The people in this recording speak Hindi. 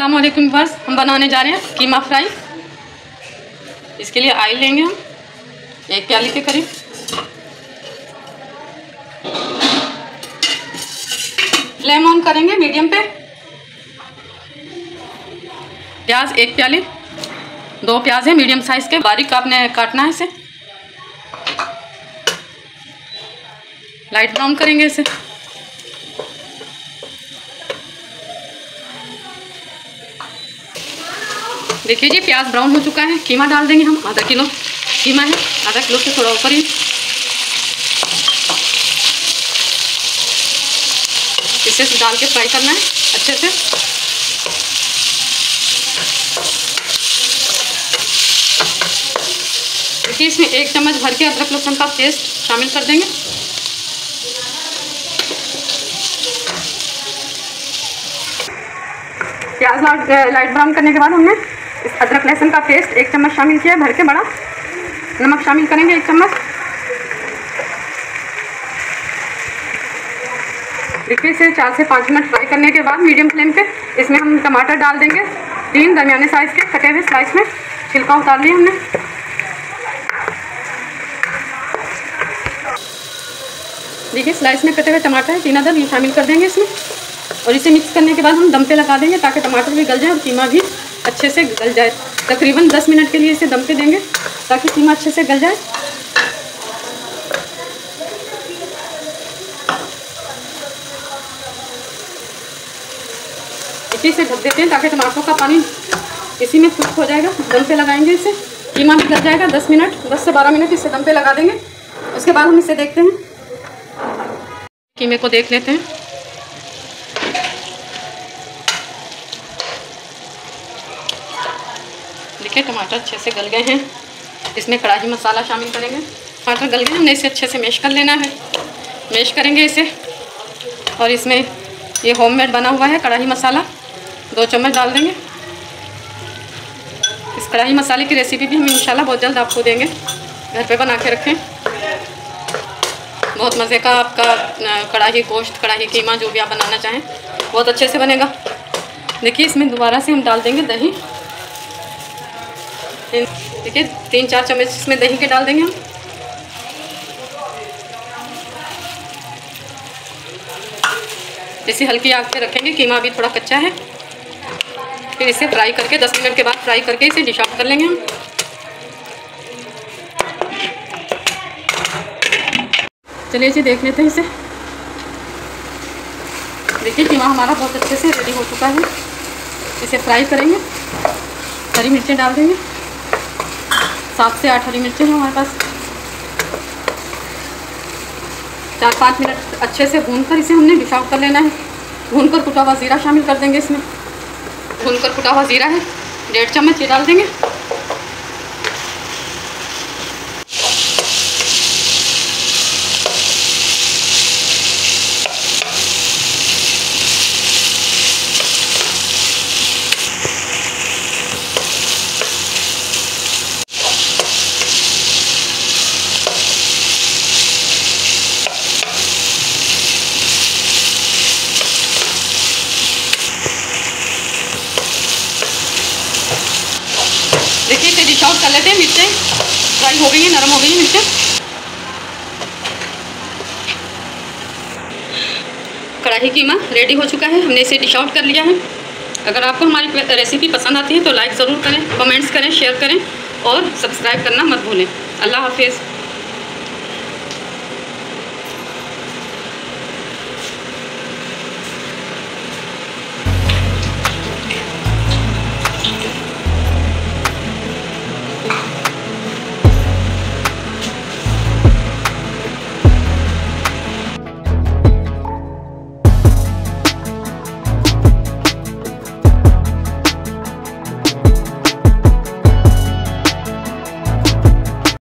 अस्सलाम वालेकुम व्यूअर्स, हम बनाने जा रहे हैं कीमा फ्राई। इसके लिए ऑयल लेंगे हम 1 प्याली के करीब। फ्लेम ऑन करेंगे मीडियम पे। प्याज 1 प्याली, 2 प्याज है मीडियम साइज के, बारीक आपने काटना है इसे। लाइट ब्राउन करेंगे इसे। देखिए जी, प्याज ब्राउन हो चुका है। कीमा डाल देंगे हम, आधा किलो कीमा है, आधा किलो से थोड़ा ऊपर ही। इसे डाल के फ्राई करना है अच्छे से। देखिए, इसमें 1 चम्मच भर के अदरक लहसुन का पेस्ट शामिल कर देंगे। प्याज लाइट ब्राउन करने के बाद हमने इस अदरक लहसुन का पेस्ट 1 चम्मच शामिल किया है भर के बड़ा। नमक शामिल करेंगे 1 चम्मच। देखिए, इसे 4 से 5 मिनट फ्राई करने के बाद मीडियम फ्लेम पे इसमें हम टमाटर डाल देंगे 3 दरमियाने साइज के कटे हुए स्लाइस में। छिलका उतार लिया हमने। देखिए, स्लाइस में कटे हुए टमाटर है 3 अदद, ये शामिल कर देंगे इसमें। और इसे मिक्स करने के बाद हम दम पे लगा देंगे ताकि टमाटर भी गल जाए और कीमा भी अच्छे से गल जाए। तकरीबन 10 मिनट के लिए इसे दम पे देंगे ताकि कीमा अच्छे से गल जाए। इसी से ढक देते हैं ताकि टमाटरों का पानी इसी में खुश्क हो जाएगा। दम पे लगाएंगे इसे, कीमा भी गल जाएगा। 10 से 12 मिनट इसे दम पे लगा देंगे। उसके बाद हम इसे देखते हैं, कीमे को देख लेते हैं। देखिए, टमाटर अच्छे से गल गए हैं। इसमें कढ़ाई मसाला शामिल करेंगे। टमाटर गल गए, हमने इसे अच्छे से मैश कर लेना है। मैश करेंगे इसे। और इसमें ये होममेड बना हुआ है कढ़ाई मसाला 2 चम्मच डाल देंगे। इस कढ़ाई मसाले की रेसिपी भी हम इंशाल्लाह बहुत जल्द आपको देंगे। घर पे बना के रखें, बहुत मज़े का आपका कढ़ाई गोश्त, कढ़ाई कीमा जो भी आप बनाना चाहें बहुत अच्छे से बनेगा। देखिए, इसमें दोबारा से हम डाल देंगे दही। देखिए, 3-4 चम्मच इसमें दही के डाल देंगे हम। इसे हल्की आग पे रखेंगे, कीमा अभी थोड़ा कच्चा है। फिर इसे फ्राई करके 10 मिनट के बाद फ्राई करके इसे डिश आउट कर लेंगे हम। चलिए जी, देख लेते हैं इसे। देखिए, कीमा हमारा बहुत अच्छे से रेडी हो चुका है। इसे फ्राई करेंगे। हरी मिर्चें डाल देंगे, 7 से 8 हरी मिर्चें हैं हमारे पास। 4-5 मिनट अच्छे से भूनकर इसे हमने डिश आउट कर लेना है। भूनकर कुटा हुआ ज़ीरा शामिल कर देंगे इसमें। भूनकर कुटा हुआ ज़ीरा है 1.5 चम्मच, ये डाल देंगे। देखिए, इसे डिश आउट कर लेते हैं। मिर्चें फ्राई हो गई हैं, नरम हो गई हैं मिर्चें। कढ़ाई कीमा रेडी हो चुका है, हमने इसे डिश आउट कर लिया है। अगर आपको हमारी रेसिपी पसंद आती है तो लाइक ज़रूर करें, कमेंट्स करें, शेयर करें और सब्सक्राइब करना मत भूलें। अल्लाह हाफिज़।